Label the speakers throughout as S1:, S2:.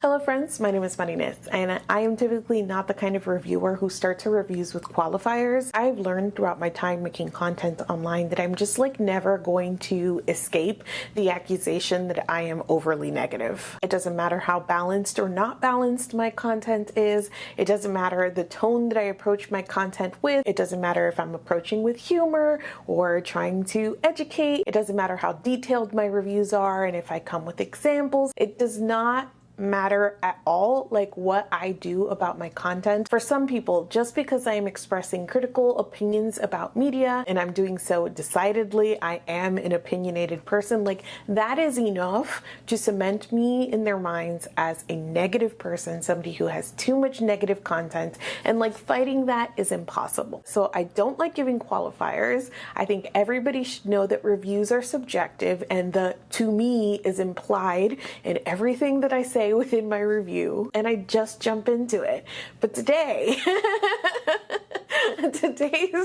S1: Hello friends, my name is Funniness, and I am typically not the kind of reviewer who starts her reviews with qualifiers. I've learned throughout my time making content online that I'm just never going to escape the accusation that I am overly negative. It doesn't matter how balanced or not balanced my content is. It doesn't matter the tone that I approach my content with. It doesn't matter if I'm approaching with humor or trying to educate. It doesn't matter how detailed my reviews are and if I come with examples. It does not matter at all what I do about my content. For some people, just because I am expressing critical opinions about media and I'm doing so decidedly, I am an opinionated person, that is enough to cement me in their minds as a negative person, somebody who has too much negative content, and fighting that is impossible. So I don't like giving qualifiers. I think everybody should know that reviews are subjective, and the "to me" is implied in everything that I say within my review, and I just jump into it. But today's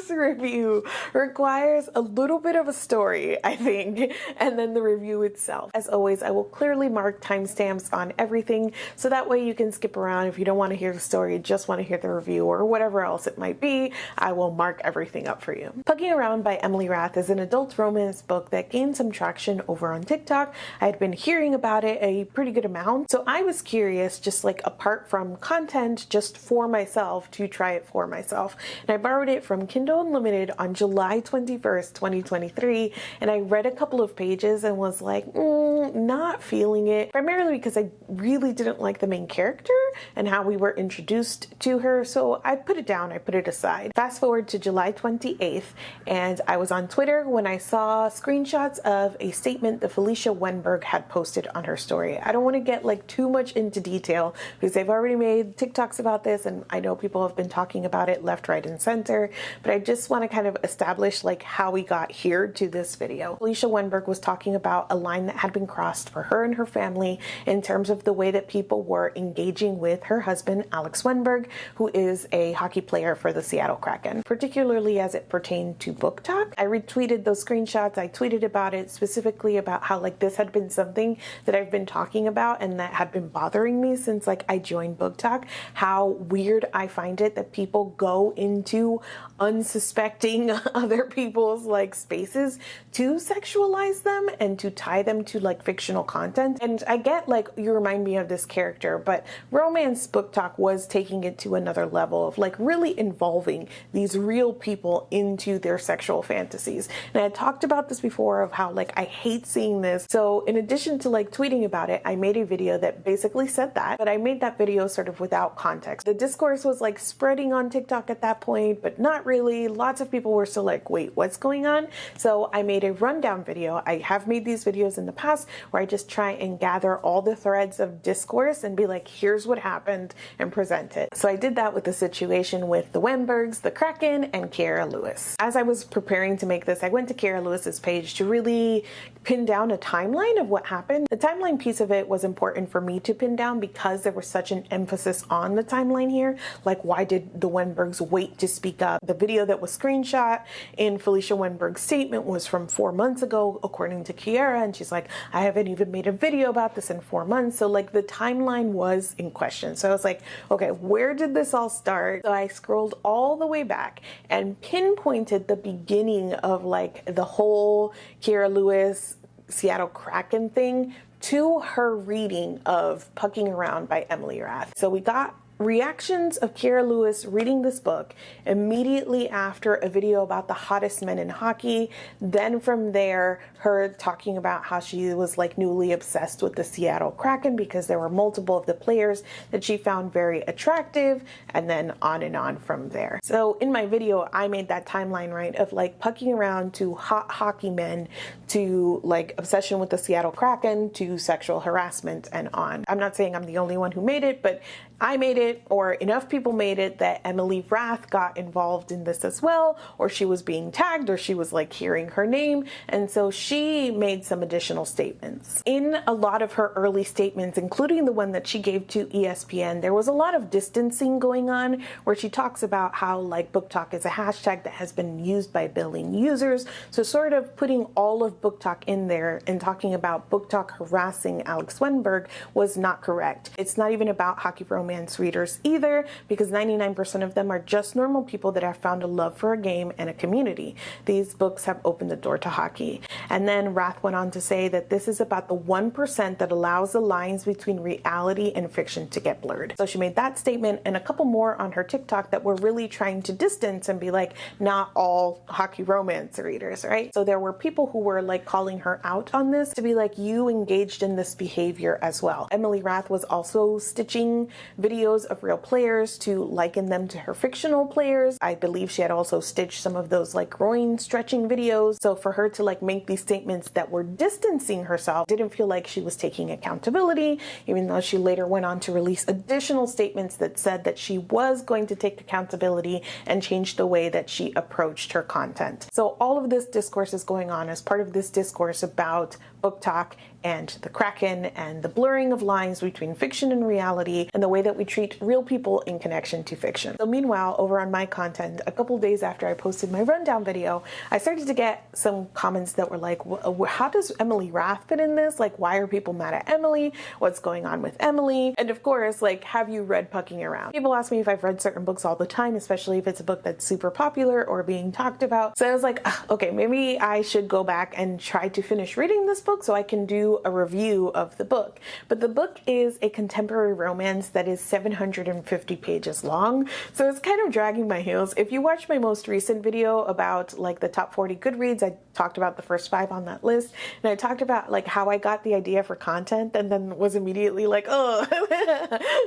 S1: review requires a little bit of a story, I think, and then the review itself. As always, I will clearly mark timestamps on everything, so that way you can skip around if you don't want to hear the story, just want to hear the review, or whatever else it might be. I will mark everything up for you. Pugging Around by Emily Rath is an adult romance book that gained some traction over on TikTok. I had been hearing about it a pretty good amount, so I was curious, just apart from content, just for myself, to try it for myself. And I borrowed it from Kindle Unlimited on July 21st, 2023, and I read a couple of pages and was not feeling it, primarily because I really didn't like the main character and how we were introduced to her, so I put it down, I put it aside. Fast forward to July 28th, and I was on Twitter when I saw screenshots of a statement that Felicia Wenberg had posted on her story. I don't want to get too much into detail because they've already made TikToks about this, and I know people have been talking about it left, right, and center, but I just want to kind of establish how we got here to this video. Felicia Wenberg was talking about a line that had been crossed for her and her family in terms of the way that people were engaging with her husband, Alex Wenberg, who is a hockey player for the Seattle Kraken, particularly as it pertained to BookTok. I retweeted those screenshots. I tweeted about it, specifically about how this had been something that I've been talking about and that had been bothering me since I joined BookTok, how weird I find it that people go into unsuspecting other people's spaces to sexualize them and to tie them to fictional content. And I get you remind me of this character, but romance BookTok was taking it to another level of really involving these real people into their sexual fantasies. And I talked about this before of how I hate seeing this. So in addition to tweeting about it, I made a video that basically said that, but I made that video sort of without context. The discourse was spreading on TikTok at that point, but not really. Lots of people were still wait, what's going on? So I made a rundown video. I have made these videos in the past where I just try and gather all the threads of discourse and be here's what happened, and present it. So I did that with the situation with the Wenbergs, the Kraken, and Kiera Lewis. As I was preparing to make this, I went to Kiera Lewis's page to really pin down a timeline of what happened. The timeline piece of it was important for me to pin down because there was such an emphasis on the timeline here. Why did the Wenbergs wait to speak up? The video that was screenshot in Felicia Wenberg's statement was from 4 months ago, according to Kiera, and she's I haven't even made a video about this in 4 months. So the timeline was in question. So I was okay, where did this all start? So I scrolled all the way back and pinpointed the beginning of the whole Kiera Lewis Seattle Kraken thing to her reading of Pugging Around by Emily Rath. So we got reactions of Kiera Lewis reading this book immediately after a video about the hottest men in hockey. Then from there, her talking about how she was newly obsessed with the Seattle Kraken because there were multiple of the players that she found very attractive, and then on from there. So in my video, I made that timeline right of pugging around to hot hockey men to obsession with the Seattle Kraken to sexual harassment and on. I'm not saying I'm the only one who made it, but I made it. it, or enough people made it, that Emily Rath got involved in this as well, or she was being tagged, or she was like hearing her name, and so she made some additional statements. In a lot of her early statements, including the one that she gave to ESPN, there was a lot of distancing going on, where she talks about how like BookTok is a hashtag that has been used by a billion users, so sort of putting all of BookTok in there and talking about BookTok harassing Alex Wenberg was not correct. It's not even about hockey romance readers either, because 99% of them are just normal people that have found a love for a game and a community. These books have opened the door to hockey. And then Rath went on to say that this is about the 1% that allows the lines between reality and fiction to get blurred. So she made that statement and a couple more on her TikTok that were really trying to distance and be like, not all hockey romance readers, right? So there were people who were like calling her out on this, to be like, you engaged in this behavior as well. Emily Rath was also stitching videos of real players to liken them to her fictional players. I believe she had also stitched some of those like groin stretching videos. So for her to like make these statements that were distancing herself, didn't feel like she was taking accountability, even though she later went on to release additional statements that said that she was going to take accountability and change the way that she approached her content. So all of this discourse is going on as part of this discourse about BookTok and the Kraken and the blurring of lines between fiction and reality and the way that we treat real people in connection to fiction. So meanwhile, over on my content, a couple days after I posted my rundown video, I started to get some comments that were like, how does Emily Rath fit in this? Like, why are people mad at Emily? What's going on with Emily? And of course, like, have you read Pucking Around? People ask me if I've read certain books all the time, especially if it's a book that's super popular or being talked about. So I was like, okay, maybe I should go back and try to finish reading this book so I can do a review of the book. But the book is a contemporary romance that is 750 pages long, so it's kind of dragging my heels. If you watch my most recent video about like the top 40 Goodreads, I talked about the first 5 on that list, and I talked about like how I got the idea for content and then was immediately like, oh,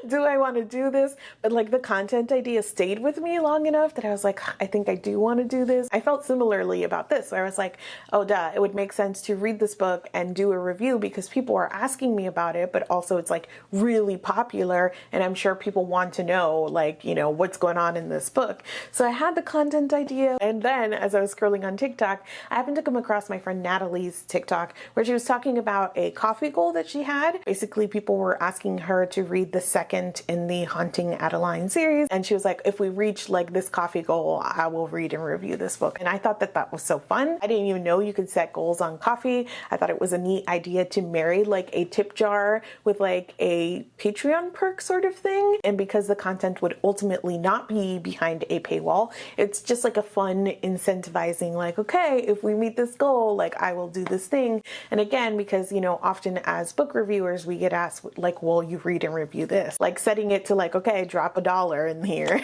S1: do I want to do this? But like the content idea stayed with me long enough that I was like, I think I do want to do this. I felt similarly about this, where I was like, oh duh, it would make sense to read this book and do a review because people are asking me about it, but also it's like really popular and I'm sure people want to know like, you know, what's going on in this book. So I had the content idea, and then as I was scrolling on TikTok, I happened to come across my friend Natalie's TikTok where she was talking about a coffee goal that she had. Basically, people were asking her to read the second in the Haunting Adeline series, and she was like, if we reach like this coffee goal, I will read and review this book. And I thought that that was so fun. I didn't even know you could set goals on coffee. I thought it was a neat idea to marry like a tip jar with like a Patreon perk sort of thing. And because the content would ultimately not be behind a paywall, it's just like a fun incentivizing, like, okay, if we meet this goal, like I will do this thing. And again, because, you know, often as book reviewers, we get asked like, will you read and review this? Like setting it to like, okay, drop $1 in here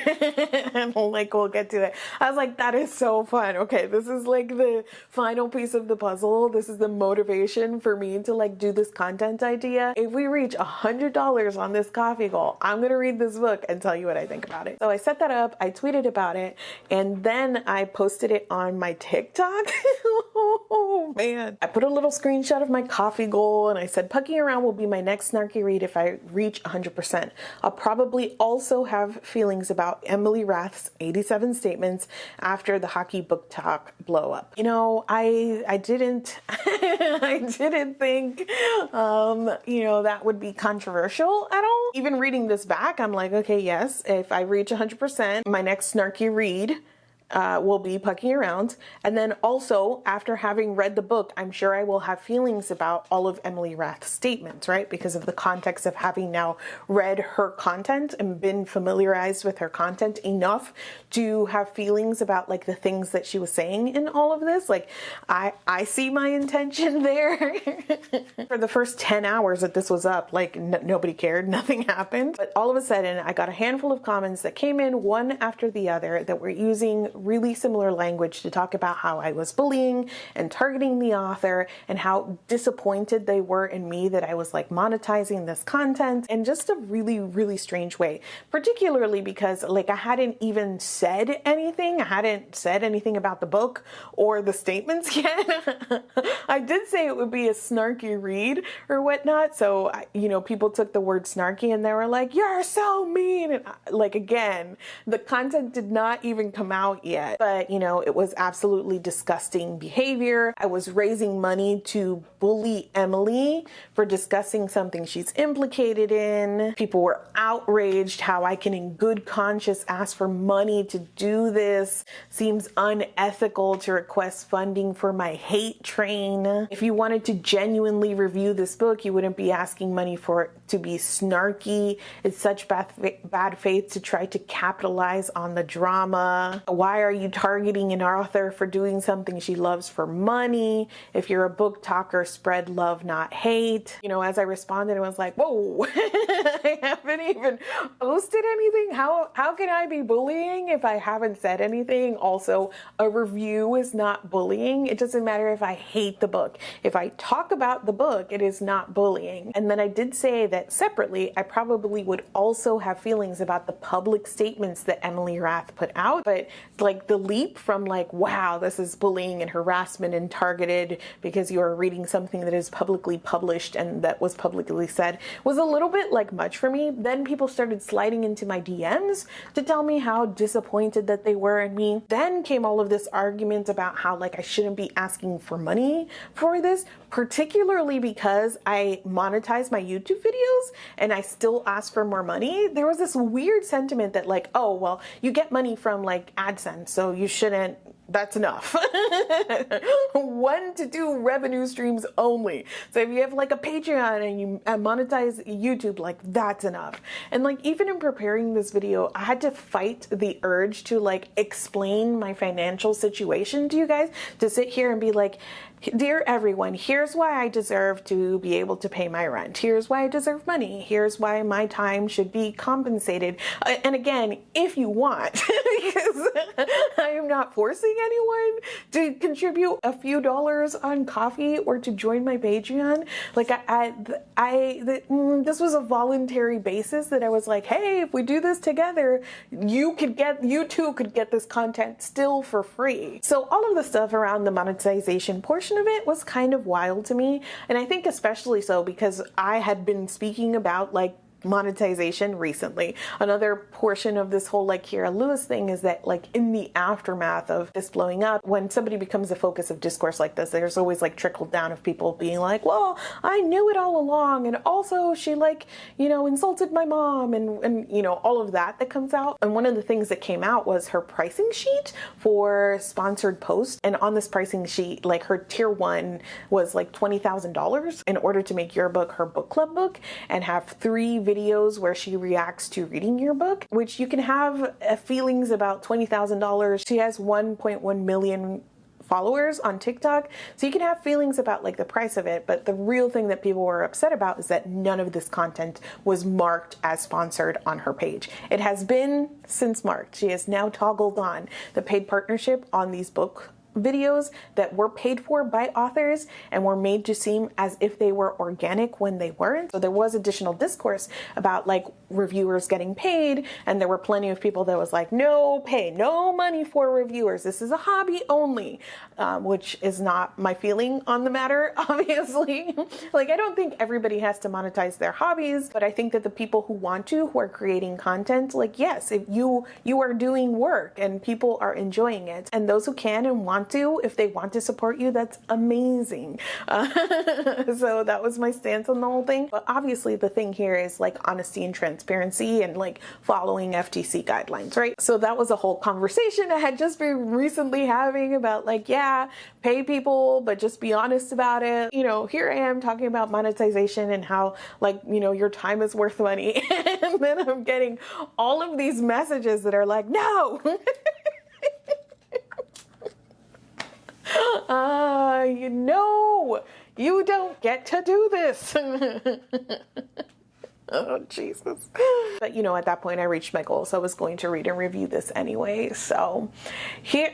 S1: and like, we'll get to it. I was like, that is so fun. Okay, this is like the final piece of the puzzle. This is the motivation for me to like do this content idea. If we reach $100 on this coffee goal, I'm gonna read this book and tell you what I think about it. So I set that up, I tweeted about it, and then I posted it on my TikTok. Oh man. I put a little screenshot of my coffee goal and I said, Pucking Around will be my next snarky read if I reach 100%. I'll probably also have feelings about Emily Rath's 87 statements after the hockey BookTok blow up. You know, I didn't I didn't think you know, that would be controversial at all. Even reading this back, I'm like, okay, yes, if I reach 100%, my next snarky read will be Pucking Around. And then also, after having read the book, I'm sure I will have feelings about all of Emily Rath's statements, right? Because of the context of having now read her content and been familiarized with her content enough to have feelings about like the things that she was saying in all of this. Like, I see my intention there. For the first 10 hours that this was up, like nobody cared, nothing happened. But all of a sudden, I got a handful of comments that came in one after the other that were using really similar language to talk about how I was bullying and targeting the author and how disappointed they were in me that I was like monetizing this content in just a really, really strange way, particularly because like I hadn't even said anything. I hadn't said anything about the book or the statements yet. I did say it would be a snarky read or whatnot. So, you know, people took the word snarky and they were like, "You're so mean." And like, again, the content did not even come out yet, but you know, it was absolutely disgusting behavior. I was raising money to bully Emily for discussing something she's implicated in. People were outraged how I can in good conscience ask for money to do this. Seems unethical to request funding for my hate train. If you wanted to genuinely review this book, you wouldn't be asking money for it to be snarky. It's such bad faith to try to capitalize on the drama. Why are you targeting an author for doing something she loves for money? If you're a book talker, spread love, not hate. You know, as I responded, I was like, whoa, I haven't even posted anything. How can I be bullying if I haven't said anything? Also, a review is not bullying. It doesn't matter if I hate the book. If I talk about the book, it is not bullying. And then I did say that separately, I probably would also have feelings about the public statements that Emily Rath put out. But like the leap from like, wow, this is bullying and harassment and targeted because you are reading something that is publicly published and that was publicly said was a little bit like much for me. Then people started sliding into my DMs to tell me how disappointed that they were in me. Then came all of this argument about how like I shouldn't be asking for money for this, particularly because I monetize my YouTube videos and I still ask for more money. There was this weird sentiment that like, oh, well, you get money from like AdSense, so you shouldn't, that's enough. 1 to 2 revenue streams only. So if you have like a Patreon and you monetize YouTube, like that's enough. And like even in preparing this video, I had to fight the urge to like explain my financial situation to you guys, to sit here and be like, dear everyone, here's why I deserve to be able to pay my rent. Here's why I deserve money. Here's why my time should be compensated. And again, if you want, because I am not forcing anyone to contribute a few dollars on coffee or to join my Patreon. Like this was a voluntary basis that I was like, hey, if we do this together, you too could get this content still for free. So all of the stuff around the monetization portion of it was kind of wild to me. And I think especially so because I had been speaking about like monetization recently. Another portion of this whole like Kira Lewis thing is that like in the aftermath of this blowing up, when somebody becomes a focus of discourse like this, there's always like trickle down of people being like, well, I knew it all along, and also she like, you know, insulted my mom, and you know, all of that comes out. And one of the things that came out was her pricing sheet for sponsored posts. And on this pricing sheet, like her tier 1 was like $20,000 in order to make your book her book club book and have 3 videos where she reacts to reading your book, which you can have feelings about $20,000. She has 1.1 million followers on TikTok, so you can have feelings about like the price of it, but the real thing that people were upset about is that none of this content was marked as sponsored on her page. It has been since marked. She has now toggled on the paid partnership on these book videos that were paid for by authors and were made to seem as if they were organic when they weren't. So there was additional discourse about like reviewers getting paid, and there were plenty of people that was like, no pay, no money for reviewers. This is a hobby only, which is not my feeling on the matter, obviously. Like, I don't think everybody has to monetize their hobbies, but I think that the people who want to, who are creating content, like, yes, if you are doing work and people are enjoying it, and those who can and want to, if they want to support you, that's amazing. So that was my stance on the whole thing. But obviously the thing here is like honesty and transparency and like following FTC guidelines, right? So that was a whole conversation I had just been recently having about like, yeah, pay people, but just be honest about it. You know, here I am talking about monetization and how like, you know, your time is worth money. And then I'm getting all of these messages that are like, no. You know, you don't get to do this. Oh, Jesus. But, you know, at that point I reached my goal, so I was going to read and review this anyway. So here,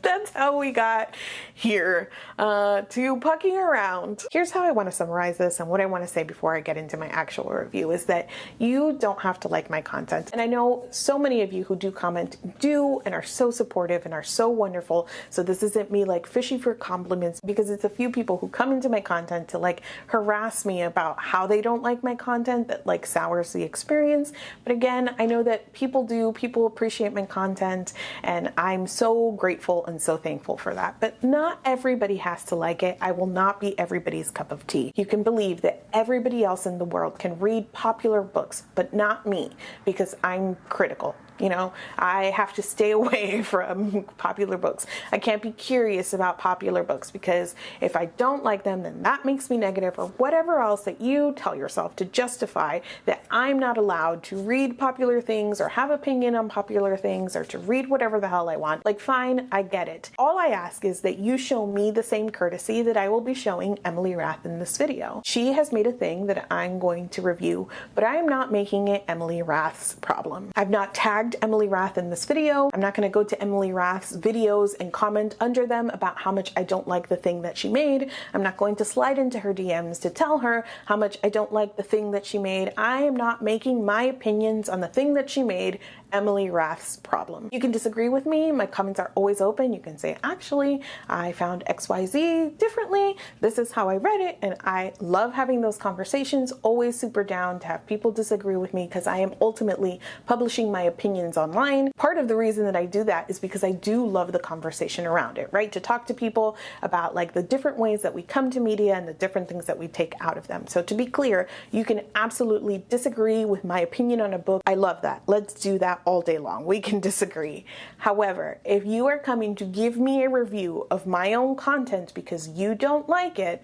S1: that's how we got here to pucking around. Here's how I want to summarize this, and what I want to say before I get into my actual review is that you don't have to like my content. And I know so many of you who do comment do and are so supportive and are so wonderful. So this isn't me like fishing for compliments, because it's a few people who come into my content to like harass me about how they don't like my content that like sours the experience. But again, I know that people appreciate my content, and I'm so grateful and so thankful for that. But not everybody has to like it. I will not be everybody's cup of tea. You can believe that everybody else in the world can read popular books, but not me, because I'm critical. You know, I have to stay away from popular books. I can't be curious about popular books, because if I don't like them, then that makes me negative, or whatever else that you tell yourself to justify that I'm not allowed to read popular things or have opinion on popular things or to read whatever the hell I want. Like, fine, I get it. All I ask is that you show me the same courtesy that I will be showing Emily Rath in this video. She has made a thing that I'm going to review, but I am not making it Emily Rath's problem. I've not tagged Emily Rath in this video. I'm not going to go to Emily Rath's videos and comment under them about how much I don't like the thing that she made. I'm not going to slide into her DMs to tell her how much I don't like the thing that she made. I am not making my opinions on the thing that she made Emily Rath's problem. You can disagree with me. My comments are always open. You can say, actually, I found XYZ differently. This is how I read it. And I love having those conversations. Always super down to have people disagree with me, because I am ultimately publishing my opinions online. Part of the reason that I do that is because I do love the conversation around it, right? To talk to people about like the different ways that we come to media and the different things that we take out of them. So to be clear, you can absolutely disagree with my opinion on a book. I love that. Let's do that all day long. We can disagree. However, if you are coming to give me a review of my own content because you don't like it,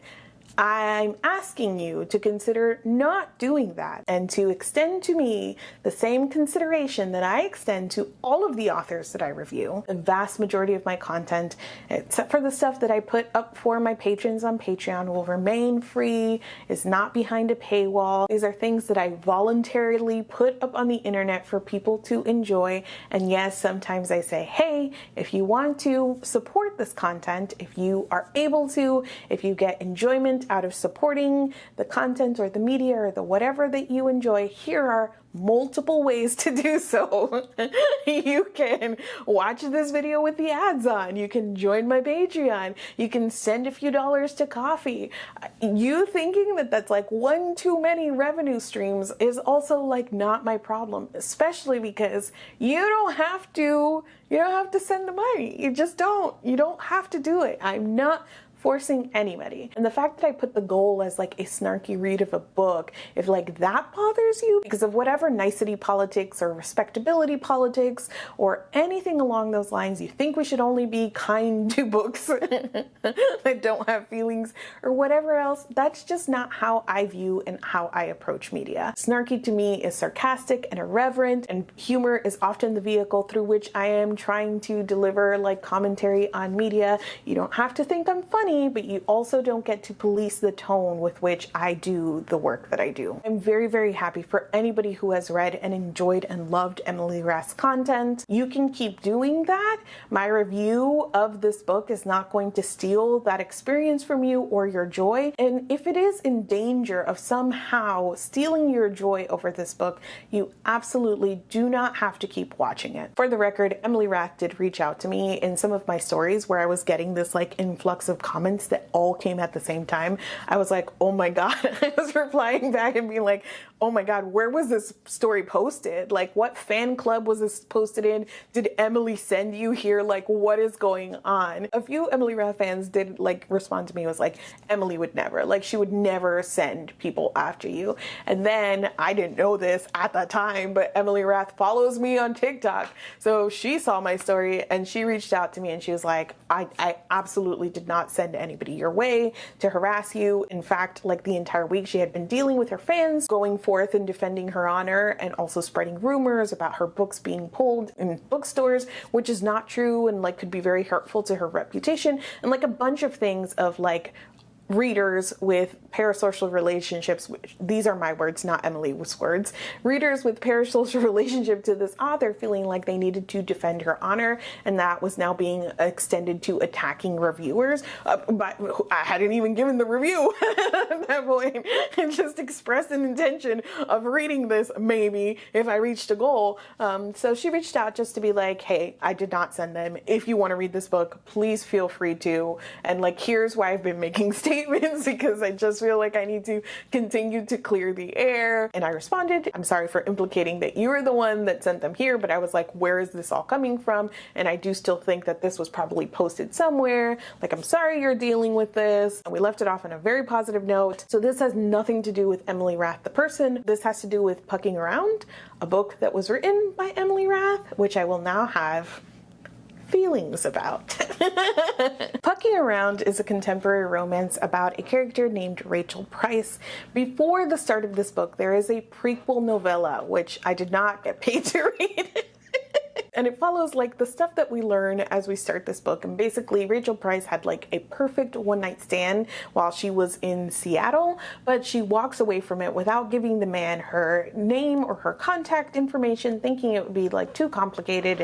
S1: I'm asking you to consider not doing that, and to extend to me the same consideration that I extend to all of the authors that I review. The vast majority of my content, except for the stuff that I put up for my patrons on Patreon, will remain free, is not behind a paywall. These are things that I voluntarily put up on the internet for people to enjoy. And yes, sometimes I say, hey, if you want to support this content, if you are able to, if you get enjoyment out of supporting the content or the media or the whatever that you enjoy, here are multiple ways to do so. You can watch this video with the ads on. You can join my Patreon. You can send a few dollars to coffee. You thinking that that's like one too many revenue streams is also like not my problem, especially because you don't have to send the money. You just don't. You don't have to do it. I'm not forcing anybody. And the fact that I put the goal as like a snarky read of a book, if like that bothers you because of whatever nicety politics or respectability politics or anything along those lines, you think we should only be kind to books that don't have feelings or whatever else, that's just not how I view and how I approach media. Snarky to me is sarcastic and irreverent, and humor is often the vehicle through which I am trying to deliver like commentary on media. You don't have to think I'm funny, but you also don't get to police the tone with which I do the work that I do. I'm very, very happy for anybody who has read and enjoyed and loved Emily Rath's content. You can keep doing that. My review of this book is not going to steal that experience from you or your joy. And if it is in danger of somehow stealing your joy over this book, you absolutely do not have to keep watching it. For the record, Emily Rath did reach out to me in some of my stories where I was getting this like influx of comments that all came at the same time. I was like, oh my God. I was replying back and being like, oh my God, where was this story posted? Like, what fan club was this posted in? Did Emily send you here? Like, what is going on? A few Emily Rath fans did like respond to me. It was like, Emily would never, like she would never send people after you. And then I didn't know this at the time, but Emily Rath follows me on TikTok. So she saw my story and she reached out to me and she was like, I absolutely did not send anybody your way to harass you. In fact, like the entire week she had been dealing with her fans, going forth and defending her honor and also spreading rumors about her books being pulled in bookstores, which is not true and like could be very hurtful to her reputation, and like a bunch of things of like readers with parasocial relationships, these are my words, not Emily's words, readers with parasocial relationship to this author feeling like they needed to defend her honor, and that was now being extended to attacking reviewers. But I hadn't even given the review at that point, and just expressed an intention of reading this maybe if I reached a goal. So she reached out just to be like, hey, I did not send them. If you want to read this book, please feel free to. And like, here's why I've been making statements, because I just feel like I need to continue to clear the air. And I responded, I'm sorry for implicating that you were the one that sent them here, but I was like, where is this all coming from? And I do still think that this was probably posted somewhere. Like, I'm sorry you're dealing with this. And we left it off on a very positive note. So this has nothing to do with Emily Rath, the person. This has to do with Pucking Around, a book that was written by Emily Rath, which I will now have feelings about. Pucking Around is a contemporary romance about a character named Rachel Price. Before the start of this book, there is a prequel novella, which I did not get paid to read. And it follows like the stuff that we learn as we start this book. And basically Rachel Price had like a perfect one-night stand while she was in Seattle, but she walks away from it without giving the man her name or her contact information, thinking it would be like too complicated.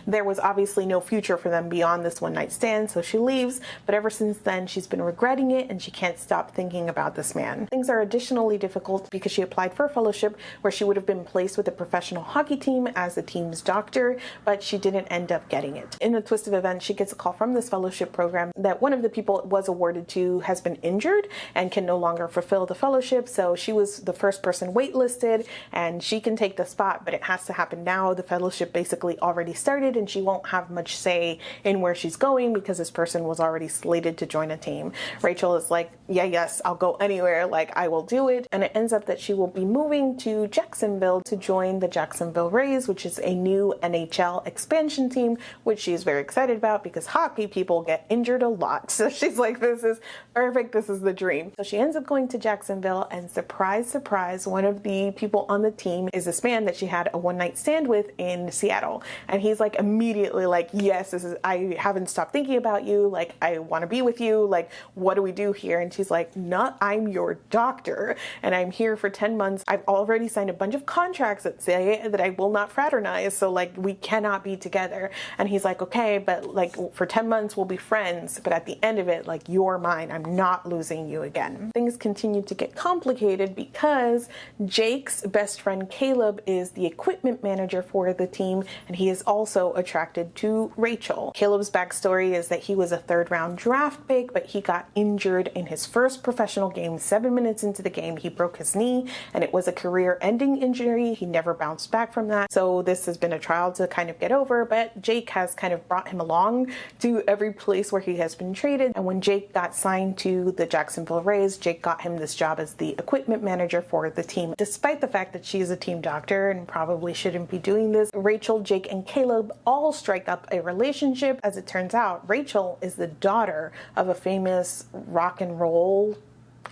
S1: There was obviously no future for them beyond this one-night stand, so she leaves. But ever since then, she's been regretting it, and she can't stop thinking about this man. Things are additionally difficult because she applied for a fellowship where she would have been placed with a professional hockey team as the team's doctor, but she didn't end up getting it. In a twist of events, she gets a call from this fellowship program that one of the people it was awarded to has been injured and can no longer fulfill the fellowship. So she was the first person waitlisted, and she can take the spot, but it has to happen now. The fellowship basically already started, and she won't have much say in where she's going because this person was already slated to join a team. Rachel is like, yeah, yes, I'll go anywhere. Like, I will do it. And it ends up that she will be moving to Jacksonville to join the Jacksonville Rays, which is a new NHL expansion team, which she's very excited about because hockey people get injured a lot. So she's like, this is perfect. This is the dream. So she ends up going to Jacksonville, and surprise, surprise, one of the people on the team is this man that she had a one-night stand with in Seattle. And he's like immediately like, yes, I haven't stopped thinking about you. Like, I want to be with you. Like, what do we do here? And she's like, no, I'm your doctor, and I'm here for 10 months. I've already signed a bunch of contracts that say that I will not fraternize. So like, we cannot be together. And he's like, okay, but like for 10 months we'll be friends, but at the end of it, like, you're mine. I'm not losing you again. Things continue to get complicated because Jake's best friend Caleb is the equipment manager for the team, and he is also attracted to Rachel. Caleb's backstory is that he was a third-round draft pick, but he got injured in his first professional game. 7 minutes into the game, he broke his knee, and it was a career-ending injury. He never bounced back from that. So this has been a trial to kind of get over, but Jake has kind of brought him along to every place where he has been traded. And when Jake got signed to the Jacksonville Rays, Jake got him this job as the equipment manager for the team. Despite the fact that she is a team doctor and probably shouldn't be doing this, Rachel, Jake, and Caleb all strike up a relationship. As it turns out, Rachel is the daughter of a famous rock and roll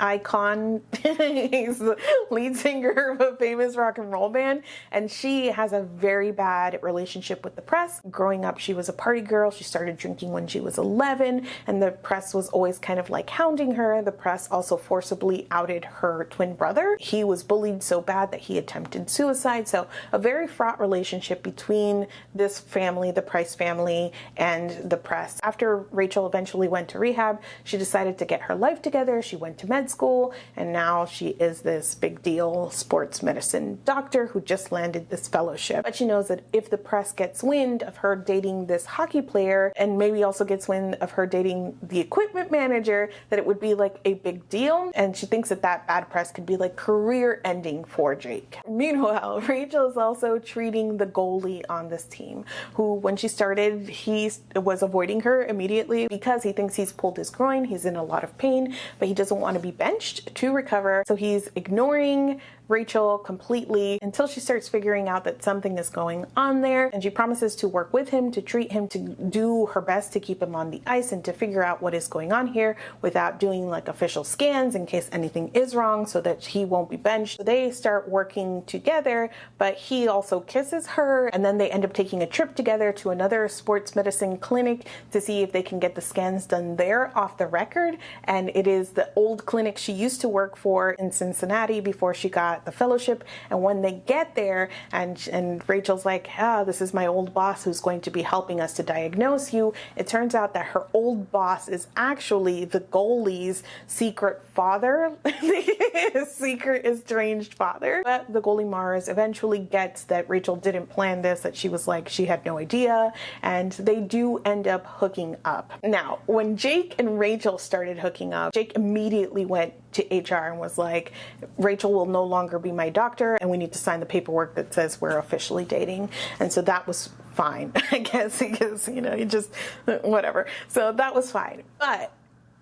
S1: icon. He's the lead singer of a famous rock and roll band, and she has a very bad relationship with the press. Growing up, she was a party girl. She started drinking when she was 11, and the press was always kind of like hounding her. The press also forcibly outed her twin brother. He was bullied so bad that he attempted suicide. So a very fraught relationship between this family, the Price family, and the press. After Rachel eventually went to rehab, she decided to get her life together. She went to med school, and now she is this big deal sports medicine doctor who just landed this fellowship. But she knows that if the press gets wind of her dating this hockey player, and maybe also gets wind of her dating the equipment manager, that it would be like a big deal. And she thinks that that bad press could be like career ending for Jake. Meanwhile, Rachel is also treating the goalie on this team, who when she started, he was avoiding her immediately because he thinks he's pulled his groin. He's in a lot of pain, but he doesn't want to be benched to recover. So he's ignoring Rachel completely until she starts figuring out that something is going on there, and she promises to work with him, to treat him, to do her best to keep him on the ice and to figure out what is going on here without doing like official scans in case anything is wrong so that he won't be benched. So they start working together, but he also kisses her, and then they end up taking a trip together to another sports medicine clinic to see if they can get the scans done there off the record. And it is the old clinic she used to work for in Cincinnati before she got the fellowship. And when they get there, and Rachel's like, this is my old boss who's going to be helping us to diagnose you, it turns out that her old boss is actually the goalie's secret father, his secret estranged father. But the goalie Mars eventually gets that Rachel didn't plan this, that she was like, she had no idea, and they do end up hooking up. Now, when Jake and Rachel started hooking up, Jake immediately went to HR and was like, Rachel will no longer be my doctor, and we need to sign the paperwork that says we're officially dating. And so that was fine, I guess, because, you just, whatever. So that was fine. But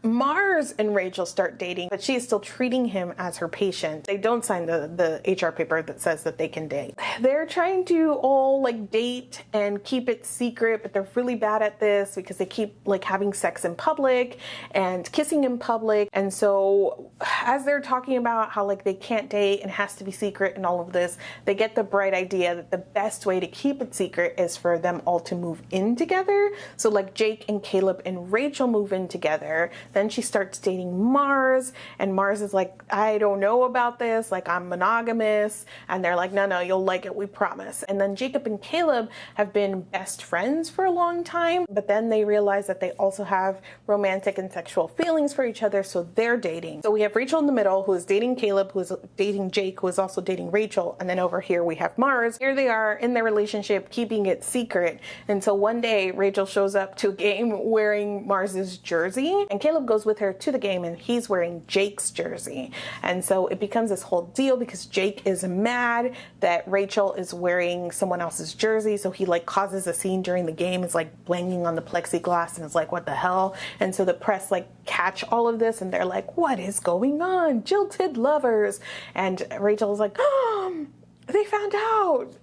S1: Mars and Rachel start dating, but she is still treating him as her patient. They don't sign the HR paper that says that they can date. They're trying to all like date and keep it secret, but they're really bad at this because they keep like having sex in public and kissing in public. And so as they're talking about how like they can't date and has to be secret and all of this, they get the bright idea that the best way to keep it secret is for them all to move in together. So like Jake and Caleb and Rachel move in together. Then she starts dating Mars, and Mars is like, I don't know about this, like I'm monogamous. And they're like, no, you'll like it, we promise. And then Jacob and Caleb have been best friends for a long time, but then they realize that they also have romantic and sexual feelings for each other, so they're dating. So we have Rachel in the middle, who is dating Caleb, who is dating Jake, who is also dating Rachel, and then over here we have Mars. Here they are in their relationship, keeping it secret, until one day Rachel shows up to a game wearing Mars's jersey, and Caleb goes with her to the game and he's wearing Jake's jersey. And so it becomes this whole deal because Jake is mad that Rachel is wearing someone else's jersey, so he like causes a scene during the game. It's like banging on the plexiglass and it's like, what the hell? And so the press like catch all of this and they're like, what is going on? Jilted lovers. And Rachel is like, oh, they found out.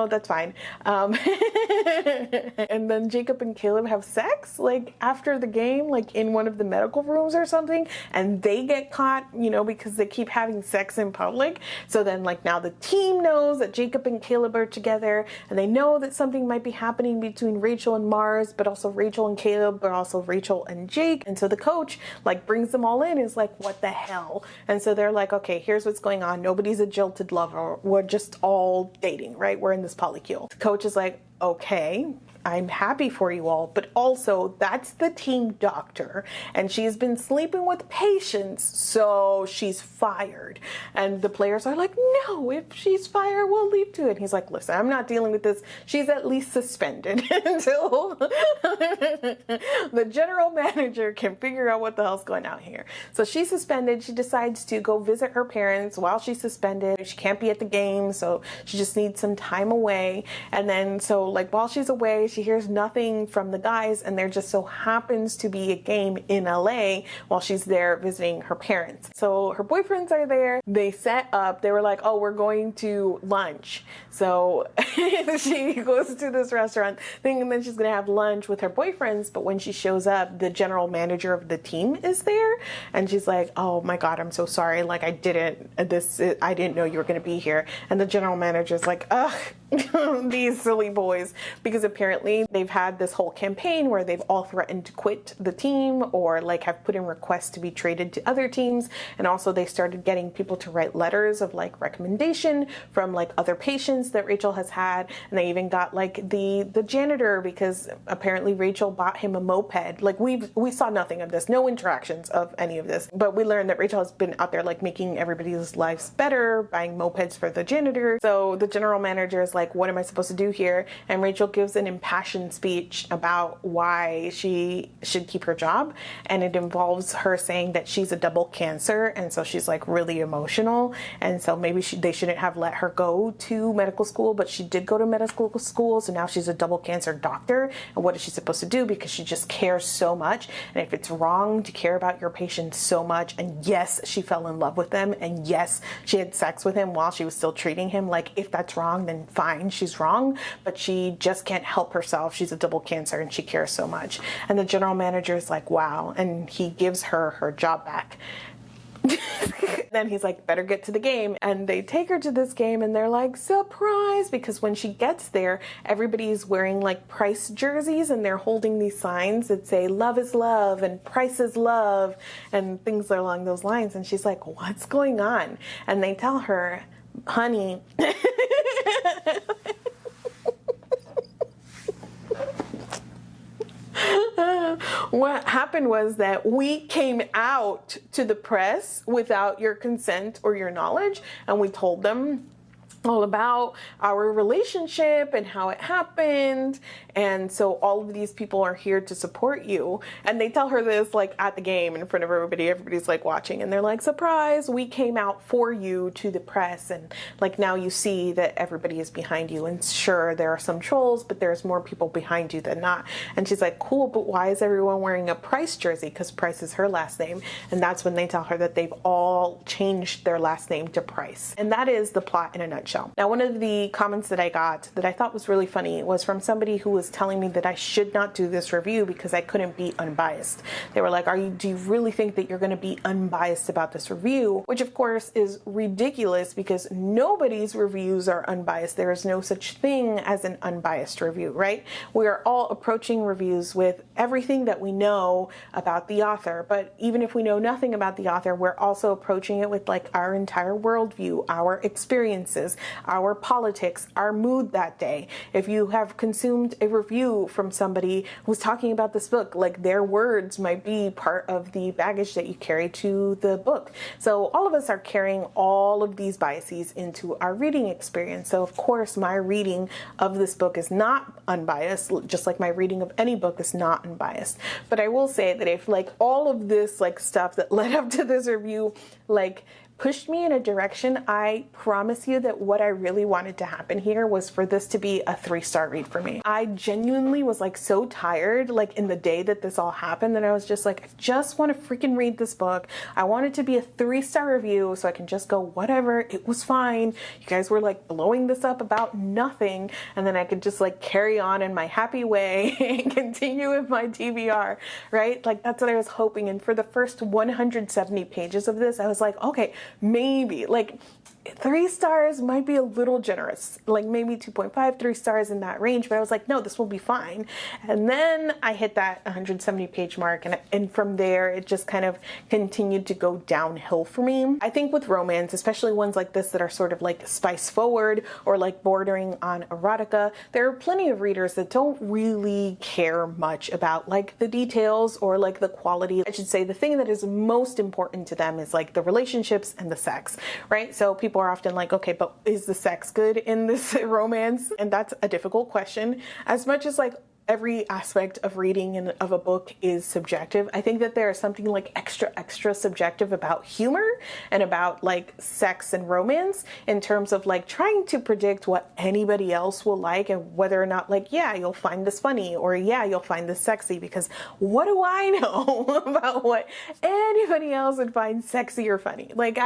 S1: That's fine. And then Jacob and Caleb have sex, like after the game, like in one of the medical rooms or something, and they get caught, because they keep having sex in public. So then like now the team knows that Jacob and Caleb are together, and they know that something might be happening between Rachel and Mars, but also Rachel and Caleb, but also Rachel and Jake. And so the coach like brings them all in, is like, what the hell? And so they're like, okay, here's what's going on. Nobody's a jilted lover. We're just all dating, right? We're in this polycule. The coach is like, okay, I'm happy for you all, but also that's the team doctor and she's been sleeping with patients, so she's fired. And the players are like, no, if she's fired, we'll leave to it. And he's like, listen, I'm not dealing with this. She's at least suspended until the general manager can figure out what the hell's going on here. So she's suspended. She decides to go visit her parents while she's suspended. She can't be at the game, so she just needs some time away. And then so like while she's away, she hears nothing from the guys, and there just so happens to be a game in LA while she's there visiting her parents. So her boyfriends are there. They set up, they were like, oh, we're going to lunch. So she goes to this restaurant thinking that she's going to have lunch with her boyfriends, but when she shows up, the general manager of the team is there, and she's like, oh my God, I'm so sorry. Like I didn't know you were going to be here. And the general manager's like, ugh, these silly boys, because apparently they've had this whole campaign where they've all threatened to quit the team or like have put in requests to be traded to other teams. And also they started getting people to write letters of like recommendation from like other patients that Rachel has had. And they even got like the janitor, because apparently Rachel bought him a moped. Like we saw nothing of this, no interactions of any of this, but we learned that Rachel has been out there like making everybody's lives better, buying mopeds for the janitor. So the general manager is like, like, what am I supposed to do here? And Rachel gives an impassioned speech about why she should keep her job. And it involves her saying that she's a double cancer. And so she's like really emotional. And so maybe they shouldn't have let her go to medical school, but she did go to medical school. So now she's a double cancer doctor. And what is she supposed to do? Because she just cares so much. And if it's wrong to care about your patients so much, and yes, she fell in love with them, and yes, she had sex with him while she was still treating him, like, if that's wrong, then fine, she's wrong, but she just can't help herself. She's a double cancer and she cares so much. And the general manager is like, wow, and he gives her job back. Then he's like, better get to the game. And they take her to this game and they're like, surprise, because when she gets there, everybody's wearing like Price jerseys and they're holding these signs that say love is love and Price is love and things along those lines. And she's like, what's going on? And they tell her, honey, what happened was that we came out to the press without your consent or your knowledge, and we told them all about our relationship and how it happened. And so all of these people are here to support you. And they tell her this like at the game in front of everybody. Everybody's like watching and they're like, surprise, we came out for you to the press. And like now you see that everybody is behind you. And sure, there are some trolls, but there's more people behind you than not. And she's like, cool, but why is everyone wearing a Price jersey? Because Price is her last name. And that's when they tell her that they've all changed their last name to Price. And that is the plot in a nutshell. Now, one of the comments that I got that I thought was really funny was from somebody who was telling me that I should not do this review because I couldn't be unbiased. They were like, do you really think that you're going to be unbiased about this review? Which of course is ridiculous because nobody's reviews are unbiased. There is no such thing as an unbiased review, right? We are all approaching reviews with everything that we know about the author. But even if we know nothing about the author, we're also approaching it with like our entire worldview, our experiences, our politics, our mood that day. If you have consumed a review from somebody who's talking about this book, like their words might be part of the baggage that you carry to the book. So all of us are carrying all of these biases into our reading experience. So of course my reading of this book is not unbiased, just like my reading of any book is not unbiased. But I will say that if like all of this like stuff that led up to this review like pushed me in a direction, I promise you that what I really wanted to happen here was for this to be a 3-star read for me. I genuinely was like so tired like in the day that this all happened that I was just like, I just want to freaking read this book. I want it to be a 3-star review so I can just go whatever, it was fine. You guys were like blowing this up about nothing, and then I could just like carry on in my happy way and continue with my TBR, right? Like that's what I was hoping. And for the first 170 pages of this, I was like, okay, maybe like 3 stars might be a little generous, like maybe 2.5, 3 stars in that range. But I was like, no, this will be fine. And then I hit that 170 page mark. And from there, it just kind of continued to go downhill for me. I think with romance, especially ones like this that are sort of like spice forward or like bordering on erotica, there are plenty of readers that don't really care much about like the details or like the quality. I should say the thing that is most important to them is like the relationships and the sex, right? So people are often like, okay, but is the sex good in this romance? And that's a difficult question. As much as like every aspect of reading and of a book is subjective, I think that there is something like extra subjective about humor and about like sex and romance in terms of like trying to predict what anybody else will like and whether or not like, yeah, you'll find this funny or yeah, you'll find this sexy, because what do I know about what anybody else would find sexy or funny? Like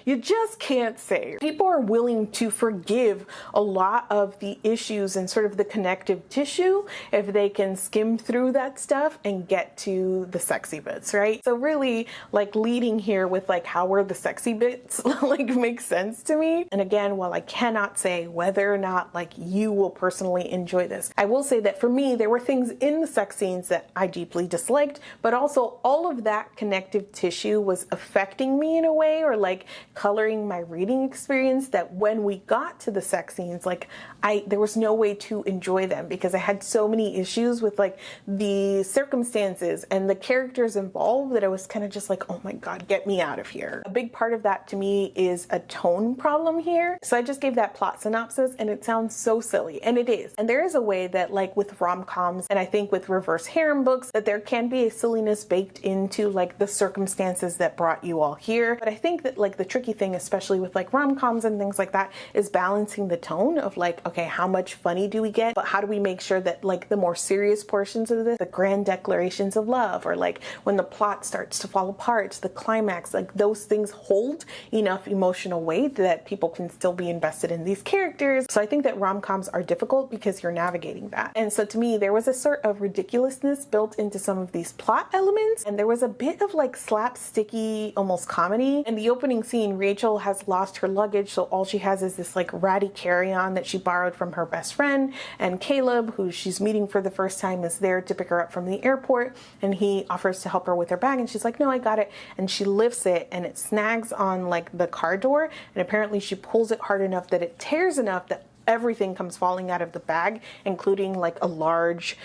S1: you just can't say. People are willing to forgive a lot of the issues and sort of the connective tissue if they can skim through that stuff and get to the sexy bits, right? So really like leading here with like how were the sexy bits like make sense to me. And again, while I cannot say whether or not like you will personally enjoy this, I will say that for me, there were things in the sex scenes that I deeply disliked, but also all of that connective tissue was affecting me in a way or like coloring my reading experience that when we got to the sex scenes, like there was no way to enjoy them because I had so many many issues with like the circumstances and the characters involved that I was kind of just like, oh my God, get me out of here. A big part of that to me is a tone problem here. So I just gave that plot synopsis and it sounds so silly, and it is. And there is a way that like with rom-coms and I think with reverse harem books that there can be a silliness baked into like the circumstances that brought you all here. But I think that like the tricky thing, especially with like rom-coms and things like that, is balancing the tone of like, okay, how much funny do we get? But how do we make sure that like the more serious portions of this, the grand declarations of love, or like when the plot starts to fall apart, the climax, like those things hold enough emotional weight that people can still be invested in these characters. So I think that rom-coms are difficult because you're navigating that. And so to me, there was a sort of ridiculousness built into some of these plot elements, and there was a bit of like slapsticky, almost comedy. In the opening scene, Rachel has lost her luggage, so all she has is this like ratty carry-on that she borrowed from her best friend, and Caleb, who she's meeting for the first time, is there to pick her up from the airport, and he offers to help her with her bag, and she's like, no, I got it. And she lifts it and it snags on like the car door, and apparently she pulls it hard enough that it tears enough that everything comes falling out of the bag, including like a large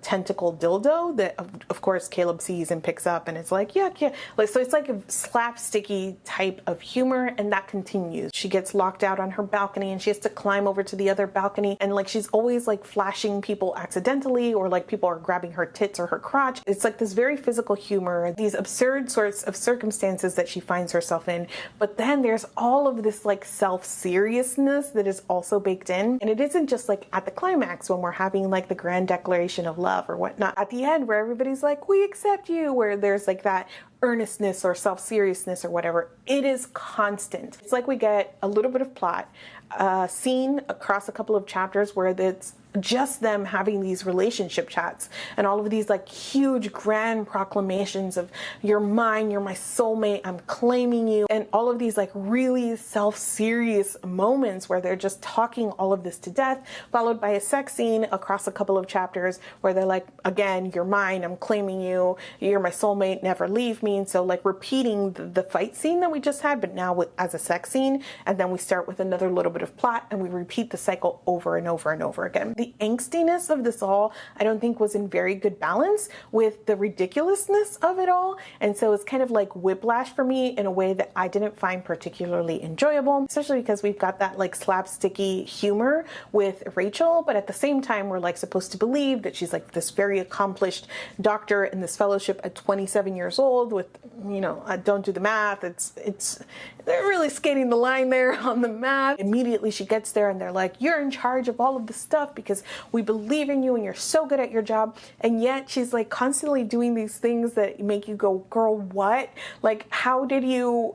S1: tentacle dildo that of course Caleb sees and picks up, and it's like, yeah. Like, so it's like a slapsticky type of humor, and that continues. She gets locked out on her balcony and she has to climb over to the other balcony, and like she's always like flashing people accidentally, or like people are grabbing her tits or her crotch. It's like this very physical humor, these absurd sorts of circumstances that she finds herself in. But then there's all of this like self-seriousness that is also baked in, and it isn't just like at the climax when we're having like the grand declaration of love or whatnot. At the end where everybody's like, we accept you, where there's like that earnestness or self-seriousness or whatever, it is constant. It's like we get a little bit of plot, a scene across a couple of chapters where it's just them having these relationship chats and all of these like huge grand proclamations of you're mine, you're my soulmate, I'm claiming you, and all of these like really self-serious moments where they're just talking all of this to death, followed by a sex scene across a couple of chapters where they're like, again, you're mine, I'm claiming you, you're my soulmate, never leave me. And so like repeating the fight scene that we just had, but now as a sex scene, and then we start with another little bit of plot and we repeat the cycle over and over and over again. The angstiness of this all, I don't think, was in very good balance with the ridiculousness of it all. And so it's kind of like whiplash for me in a way that I didn't find particularly enjoyable, especially because we've got that like slapsticky humor with Rachel, but at the same time, we're like supposed to believe that she's like this very accomplished doctor in this fellowship at 27 years old with, you know, don't do the math. They're really skating the line there on the math. Immediately she gets there and they're like, you're in charge of all of the stuff because we believe in you and you're so good at your job. And yet she's like constantly doing these things that make you go, girl, what? Like, how did you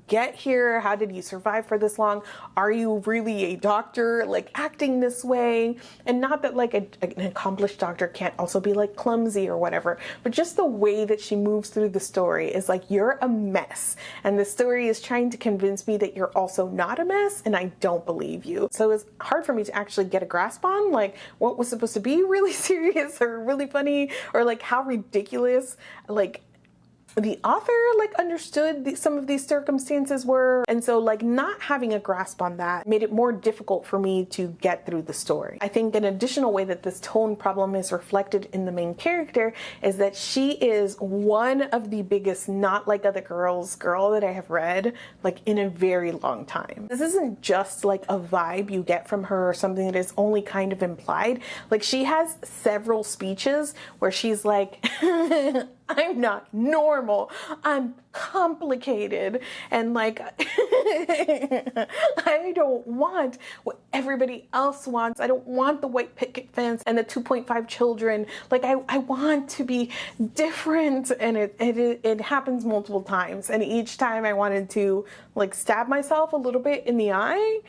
S1: get here? How did you survive for this long? Are you really a doctor, like acting this way? And not that like an accomplished doctor can't also be like clumsy or whatever, but just the way that she moves through the story is like, you're a mess. And the story is trying to convince me that you're also not a mess, and I don't believe you. So it was hard for me to actually get a grasp on like what was supposed to be really serious or really funny, or like how ridiculous like the author like understood some of these circumstances were. And so like not having a grasp on that made it more difficult for me to get through the story. I think an additional way that this tone problem is reflected in the main character is that she is one of the biggest not like other girls girl that I have read like in a very long time. This isn't just like a vibe you get from her or something that is only kind of implied. Like she has several speeches where she's like I'm not normal, I'm complicated, and like I don't want what everybody else wants. I don't want the white picket fence and the 2.5 children. Like I want to be different, and it happens multiple times, and each time I wanted to like stab myself a little bit in the eye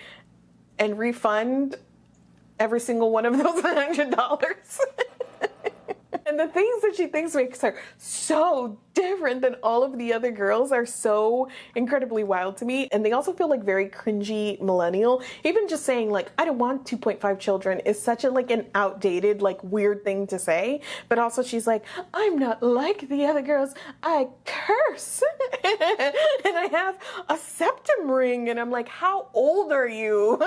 S1: and refund every single one of those $100. And the things that she thinks makes her so different than all of the other girls are so incredibly wild to me. And they also feel like very cringy millennial. Even just saying like, I don't want 2.5 children is such a like an outdated, like weird thing to say. But also she's like, I'm not like the other girls. I curse. And I have a septum ring. And I'm like, how old are you?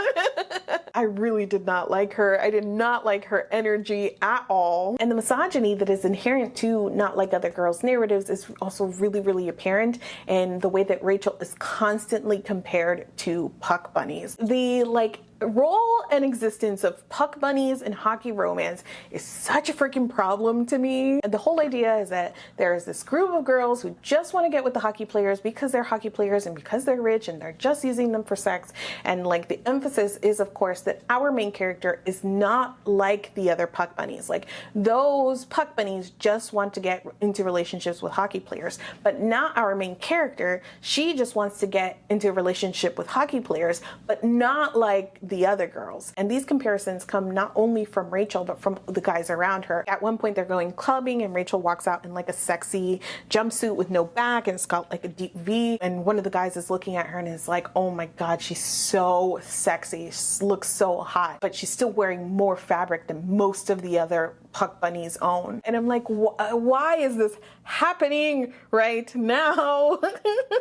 S1: I really did not like her. I did not like her energy at all. And the misogyny that is inherent to not like other girls narratives is also really, really apparent in the way that Rachel is constantly compared to puck bunnies. The like role and existence of puck bunnies in hockey romance is such a freaking problem to me. And the whole idea is that there is this group of girls who just want to get with the hockey players because they're hockey players and because they're rich and they're just using them for sex. And like the emphasis is, of course, that our main character is not like the other puck bunnies. Like those puck bunnies just want to get into relationships with hockey players, but not our main character. She just wants to get into a relationship with hockey players, but not like the other girls. And these comparisons come not only from Rachel, but from the guys around her. At one point they're going clubbing and Rachel walks out in like a sexy jumpsuit with no back and it's got like a deep V. And one of the guys is looking at her and is like, oh my God, she's so sexy. She looks so hot, but she's still wearing more fabric than most of the other puck bunnies own. And I'm like, why is this happening right now?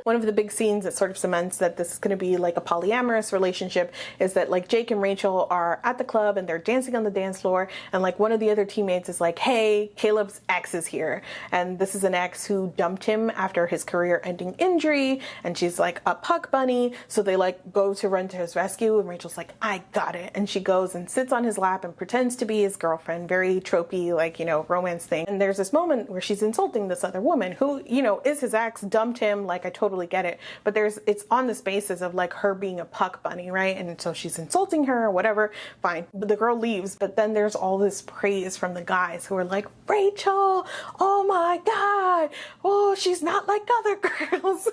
S1: One of the big scenes that sort of cements that this is going to be like a polyamorous relationship is that like Jake and Rachel are at the club and they're dancing on the dance floor and like one of the other teammates is like, hey, Caleb's ex is here. And this is an ex who dumped him after his career ending injury. And she's like a puck bunny. So they like go to run to his rescue and Rachel's like, I got it. And she goes and sits on his lap and pretends to be his girlfriend. Very tropey, like, you know, romance thing. And there's this moment where she's insulting this other woman who, you know, is his ex, dumped him. Like, I totally get it. But it's on this basis of like her being a puck bunny, right? And so she's insulting her or whatever. Fine. But the girl leaves. But then there's all this praise from the guys who are like, Rachel, oh my God. Oh, she's not like other girls.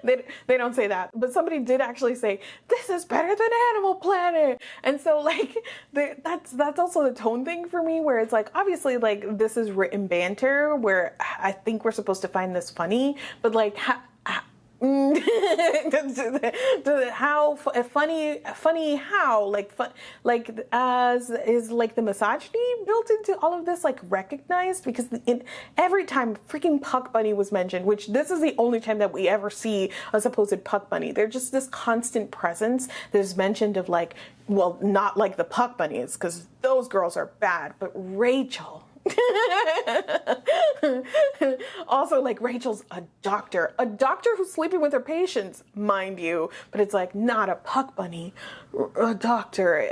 S1: They don't say that. But somebody did actually say, this is better than Animal Planet. And so like, that's also the tone thing for me, where it's like, obviously like this is written banter where I think we're supposed to find this funny, but like, how funny how like as is like the misogyny built into all of this like recognized, because every time freaking puck bunny was mentioned, which this is the only time that we ever see a supposed puck bunny, they're just this constant presence that's mentioned of like, well, not like the puck bunnies because those girls are bad, but Rachel. Also, like, Rachel's a doctor who's sleeping with her patients, mind you, but it's like not a puck bunny, a doctor.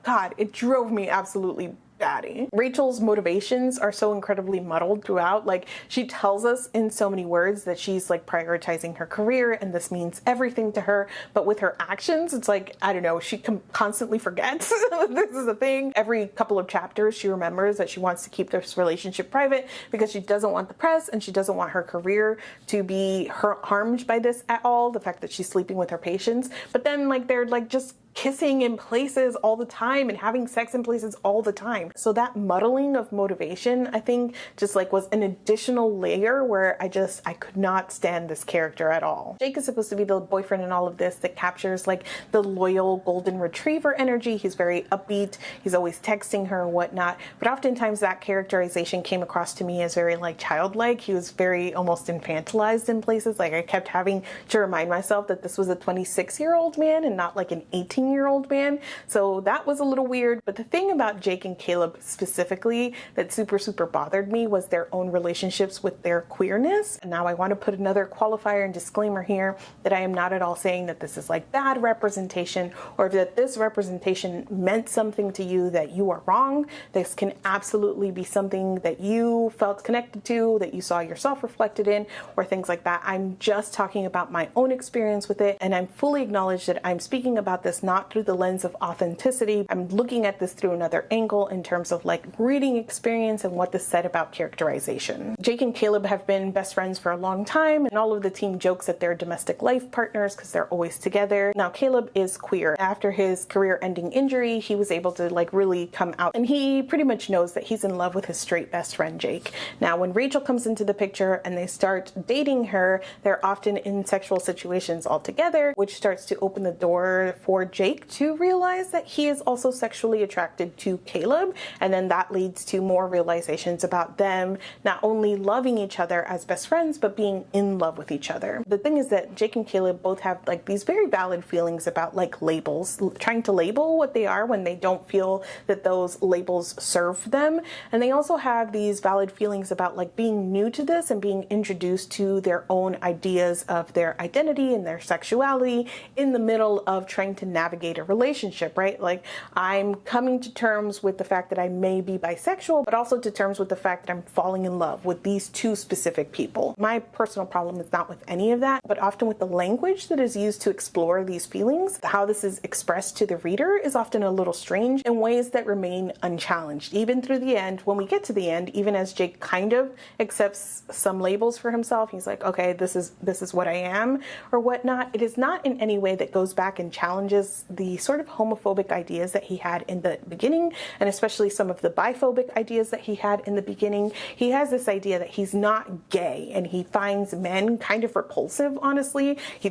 S1: God, it drove me absolutely batty. Rachel's motivations are so incredibly muddled throughout. Like, she tells us in so many words that she's like prioritizing her career and this means everything to her, but with her actions, it's like, I don't know, she constantly forgets this is a thing. Every couple of chapters, she remembers that she wants to keep this relationship private because she doesn't want the press and she doesn't want her career to be harmed by this at all, the fact that she's sleeping with her patients. But then like they're like just kissing in places all the time and having sex in places all the time. So that muddling of motivation, I think, just like was an additional layer where I could not stand this character at all. Jake is supposed to be the boyfriend in all of this that captures like the loyal golden retriever energy. He's very upbeat. He's always texting her and whatnot. But oftentimes that characterization came across to me as very like childlike. He was very almost infantilized in places. Like I kept having to remind myself that this was a 26-year-old man and not like an 18-year-old man. So that was a little weird. But the thing about Jake and Caleb specifically that super bothered me was their own relationships with their queerness. And now I want to put another qualifier and disclaimer here that I am not at all saying that this is like bad representation or that this representation meant something to you that you are wrong. This can absolutely be something that you felt connected to, that you saw yourself reflected in, or things like that. I'm just talking about my own experience with it, and I'm fully acknowledged that I'm speaking about this not not through the lens of authenticity. I'm looking at this through another angle in terms of like reading experience and what this said about characterization. Jake and Caleb have been best friends for a long time, and all of the team jokes that they're domestic life partners because they're always together. Now, Caleb is queer. After his career-ending injury, he was able to like really come out, and he pretty much knows that he's in love with his straight best friend Jake. Now, when Rachel comes into the picture and they start dating her, they're often in sexual situations altogether, which starts to open the door for Jake to realize that he is also sexually attracted to Caleb, and then that leads to more realizations about them not only loving each other as best friends, but being in love with each other. The thing is that Jake and Caleb both have like these very valid feelings about like labels, trying to label what they are when they don't feel that those labels serve them. And they also have these valid feelings about like being new to this and being introduced to their own ideas of their identity and their sexuality in the middle of trying to navigate a relationship, right? Like, I'm coming to terms with the fact that I may be bisexual, but also to terms with the fact that I'm falling in love with these two specific people. My personal problem is not with any of that, but often with the language that is used to explore these feelings. How this is expressed to the reader is often a little strange in ways that remain unchallenged. Even through the end, when we get to the end, even as Jake kind of accepts some labels for himself, he's like, okay, this is what I am or whatnot. It is not in any way that goes back and challenges the sort of homophobic ideas that he had in the beginning, and especially some of the biphobic ideas that he had in the beginning. He has this idea that he's not gay, and he finds men kind of repulsive, honestly. He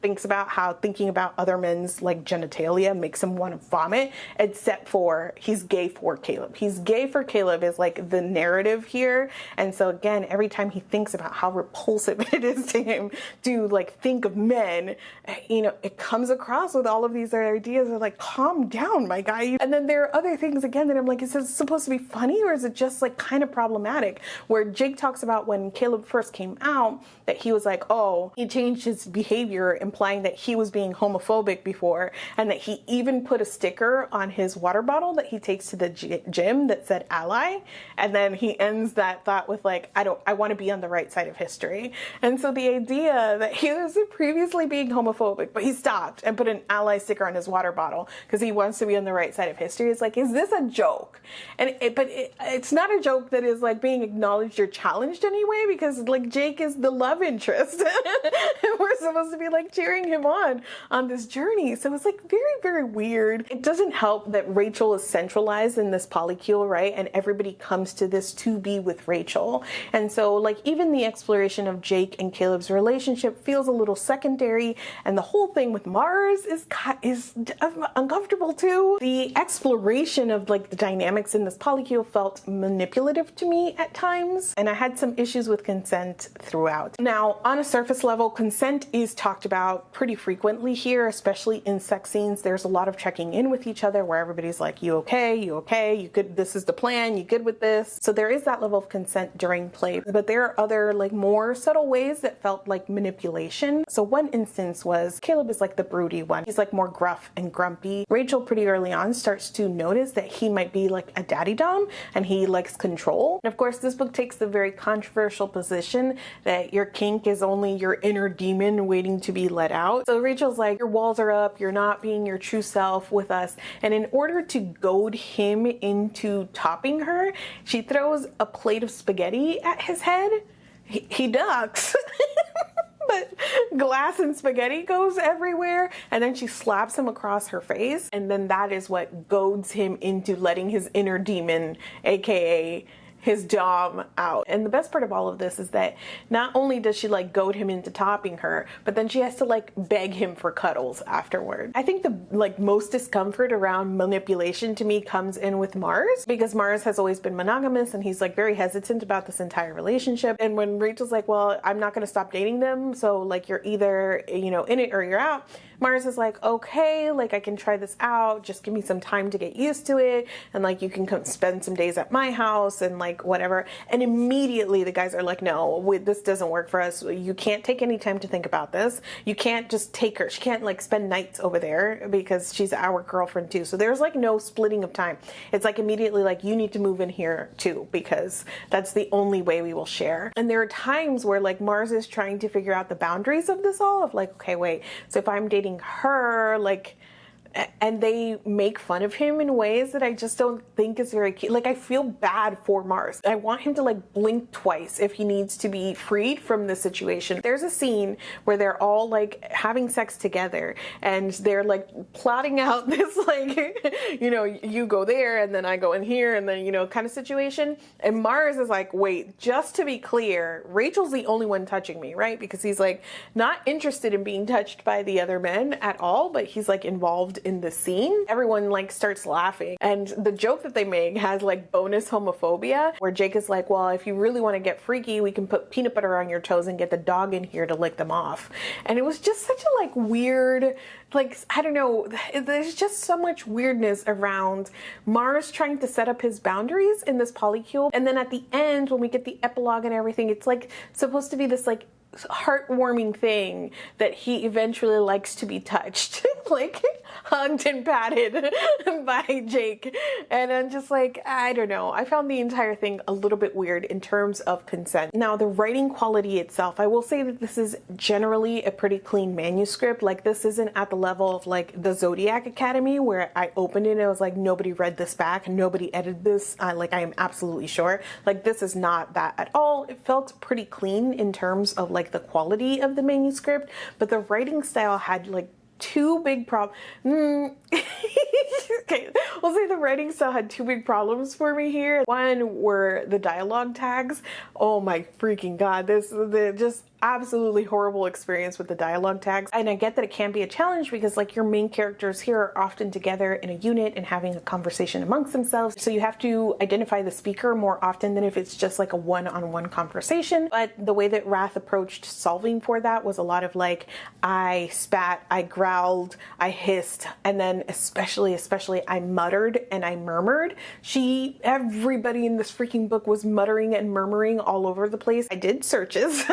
S1: thinks about how thinking about other men's like genitalia makes him want to vomit, except for he's gay for Caleb. He's gay for Caleb is like the narrative here. And so again, every time he thinks about how repulsive it is to him to like think of men, you know, it comes across with all of these ideas of like, calm down, my guy. And then there are other things again that I'm like, is this supposed to be funny, or is it just like kind of problematic? Where Jake talks about when Caleb first came out, that he was like, oh, he changed his behavior, implying that he was being homophobic before, and that he even put a sticker on his water bottle that he takes to the gym that said ally. And then he ends that thought with like, I want to be on the right side of history. And so the idea that he was previously being homophobic, but he stopped and put an ally sticker on his water bottle because he wants to be on the right side of history is like, is this a joke? And it's not a joke that is like being acknowledged or challenged anyway, because like Jake is the love interest and we're supposed to be like cheering him on this journey. So it's like very, very weird. It doesn't help that Rachel is centralized in this polycule, right? And everybody comes to this to be with Rachel. And so like even the exploration of Jake and Caleb's relationship feels a little secondary, and the whole thing with Mars is uncomfortable too. The exploration of like the dynamics in this polycule felt manipulative to me at times, and I had some issues with consent throughout. Now, on a surface level, consent is talked about pretty frequently here, especially in sex scenes. There's a lot of checking in with each other where everybody's like, you okay? You okay? You good? This is the plan. You good with this? So there is that level of consent during play, but there are other like more subtle ways that felt like manipulation. So one instance was Caleb is like the broody one. He's like more gruff and grumpy. Rachel pretty early on starts to notice that he might be like a daddy dom and he likes control. And of course, this book takes the very controversial position that your kink is only your inner demon waiting to be let out. So Rachel's like, your walls are up, you're not being your true self with us. And in order to goad him into topping her, she throws a plate of spaghetti at his head. He ducks. But glass and spaghetti goes everywhere, and then she slaps him across her face, and then that is what goads him into letting his inner demon, aka his dom, out. And the best part of all of this is that not only does she like goad him into topping her, but then she has to like beg him for cuddles afterward. I think the like most discomfort around manipulation to me comes in with Mars, because Mars has always been monogamous and he's like very hesitant about this entire relationship. And when Rachel's like, well, I'm not going to stop dating them, so like you're either, you know, in it or you're out, Mars is like, okay, like I can try this out, just give me some time to get used to it, and like you can come spend some days at my house and like whatever. And immediately the guys are like, no, this doesn't work for us. You can't take any time to think about this. You can't just take her. She can't like spend nights over there because she's our girlfriend too. So there's like no splitting of time. It's like immediately like, you need to move in here too, because that's the only way we will share. And there are times where like Mars is trying to figure out the boundaries of this all, of like, okay, wait, so if I'm dating her, like and they make fun of him in ways that I just don't think is very cute. Like, I feel bad for Mars. I want him to like blink twice if he needs to be freed from this situation. There's a scene where they're all like having sex together and they're like plotting out this like, you know, you go there and then I go in here and then, you know, kind of situation. And Mars is like, wait, just to be clear, Rachel's the only one touching me, right? Because he's like not interested in being touched by the other men at all, but he's like involved in the scene. Everyone like starts laughing, and the joke that they make has like bonus homophobia, where Jake is like, well, if you really want to get freaky, we can put peanut butter on your toes and get the dog in here to lick them off. And it was just such a like weird, like, I don't know, there's just so much weirdness around Mars trying to set up his boundaries in this polycule. And then at the end, when we get the epilogue and everything, it's like supposed to be this like heartwarming thing that he eventually likes to be touched, like hugged and patted by Jake. And I'm just like, I don't know. I found the entire thing a little bit weird in terms of consent. Now, the writing quality itself, I will say that this is generally a pretty clean manuscript. Like, this isn't at the level of like the Zodiac Academy, where I opened it and I was like, nobody read this back, nobody edited this. Like, I am absolutely sure. Like, this is not that at all. It felt pretty clean in terms of like the quality of the manuscript, but the writing style had like two big problems. Okay, we'll say the writing style had two big problems for me here. One were the dialogue tags. Oh my freaking god, just absolutely horrible experience with the dialogue tags. And I get that it can be a challenge because like your main characters here are often together in a unit and having a conversation amongst themselves. So you have to identify the speaker more often than if it's just like a one-on-one conversation. But the way that Rath approached solving for that was a lot of like, I spat, I growled, I hissed, and then especially I muttered and I murmured. Everybody in this freaking book was muttering and murmuring all over the place. I did searches.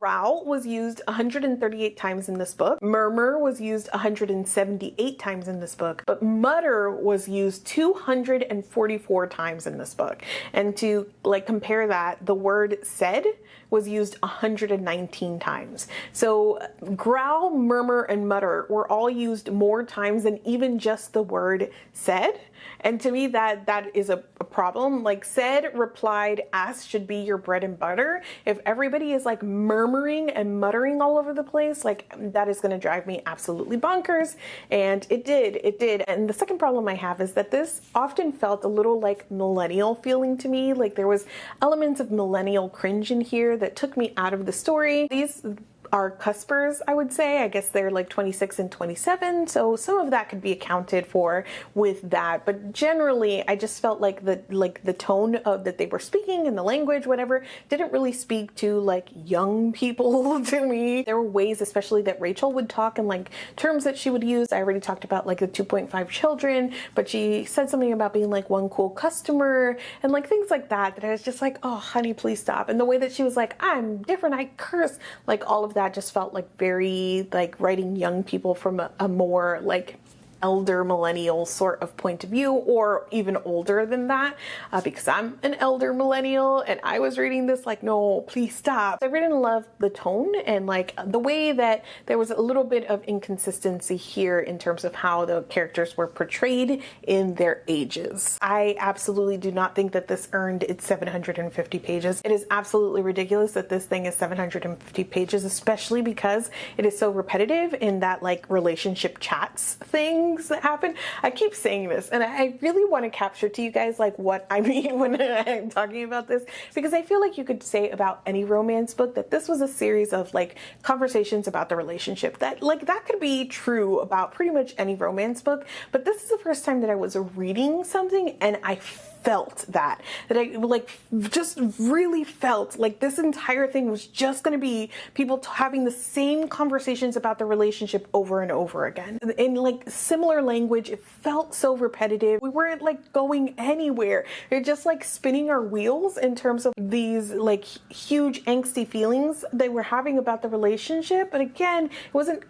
S1: Growl was used 138 times in this book. Murmur was used 178 times in this book. But mutter was used 244 times in this book. And to like compare that, the word said was used 119 times. So growl, murmur, and mutter were all used more times than even just the word said. And to me, that is a problem. Like, said, replied, asked should be your bread and butter. If everybody is like murmuring and muttering all over the place, like that is going to drive me absolutely bonkers. And it did. And the second problem I have is that this often felt a little like millennial feeling to me. Like there was elements of millennial cringe in here that took me out of the story. These are cuspers, I would say. I guess they're like 26 and 27, so some of that could be accounted for with that. But generally, I just felt like the tone of that they were speaking and the language, whatever, didn't really speak to like young people to me. There were ways, especially that Rachel would talk in like terms that she would use. I already talked about like the 2.5 children, but she said something about being like one cool customer and like things like that I was just like, oh honey, please stop. And the way that she was like, I'm different, I curse, like all of that just felt like very like writing young people from a more like elder millennial sort of point of view, or even older than that, because I'm an elder millennial and I was reading this like, no, please stop. I really love the tone and like the way that there was a little bit of inconsistency here in terms of how the characters were portrayed in their ages. I absolutely do not think that this earned its 750 pages. It is absolutely ridiculous that this thing is 750 pages, especially because it is so repetitive in that like relationship chats thing that happen. I keep saying this and I really want to capture to you guys like what I mean when I'm talking about this, because I feel like you could say about any romance book that this was a series of like conversations about the relationship. That like that could be true about pretty much any romance book, but this is the first time that I was reading something and I felt that I like just really felt like this entire thing was just going to be people having the same conversations about the relationship over and over again in like similar language. It felt so repetitive. We weren't like going anywhere. It's just like spinning our wheels in terms of these like huge angsty feelings they were having about the relationship. But again, it wasn't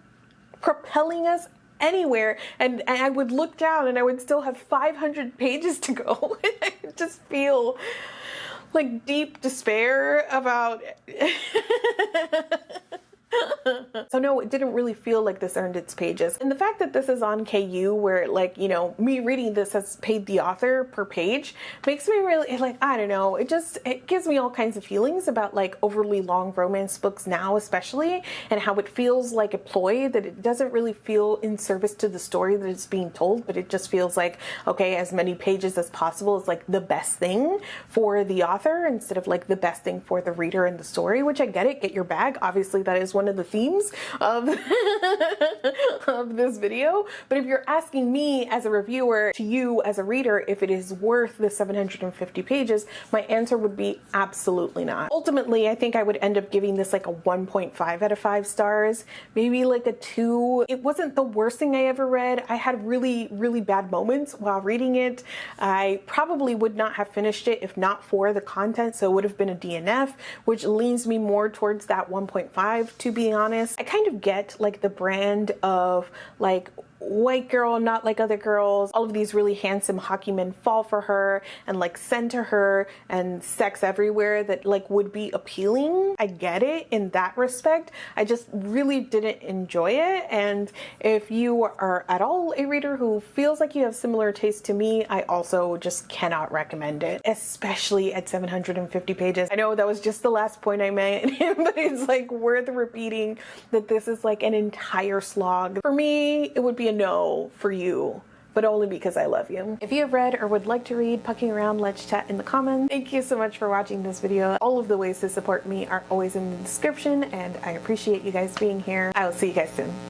S1: propelling us anywhere, and I would look down and I would still have 500 pages to go. I could just feel like deep despair about So no, it didn't really feel like this earned its pages. And the fact that this is on KU, where like, you know, me reading this has paid the author per page, makes me really like, I don't know, it gives me all kinds of feelings about like overly long romance books now, especially, and how it feels like a ploy, that it doesn't really feel in service to the story that it's being told, but it just feels like, okay, as many pages as possible is like the best thing for the author instead of like the best thing for the reader and the story, which I get it, get your bag. Obviously that is one of the themes of, of this video. But if you're asking me as a reviewer, to you as a reader, if it is worth the 750 pages, my answer would be absolutely not. Ultimately, I think I would end up giving this like a 1.5 out of 5 stars, maybe like a 2. It wasn't the worst thing I ever read. I had really, really bad moments while reading it. I probably would not have finished it if not for the content, so it would have been a DNF, which leans me more towards that 1.5, to be honest. I kind of get like the brand of like white girl, not like other girls. All of these really handsome hockey men fall for her and like send to her, and sex everywhere that like would be appealing. I get it in that respect. I just really didn't enjoy it. And if you are at all a reader who feels like you have similar taste to me, I also just cannot recommend it, especially at 750 pages. I know that was just the last point I made, but it's like worth repeating that this is like an entire slog. For me, it would be a no. For you, but only because I love you. If you have read or would like to read Pucking Around, let's chat in the comments. Thank you so much for watching this video. All of the ways to support me are always in the description, and I appreciate you guys being here. I will see you guys soon.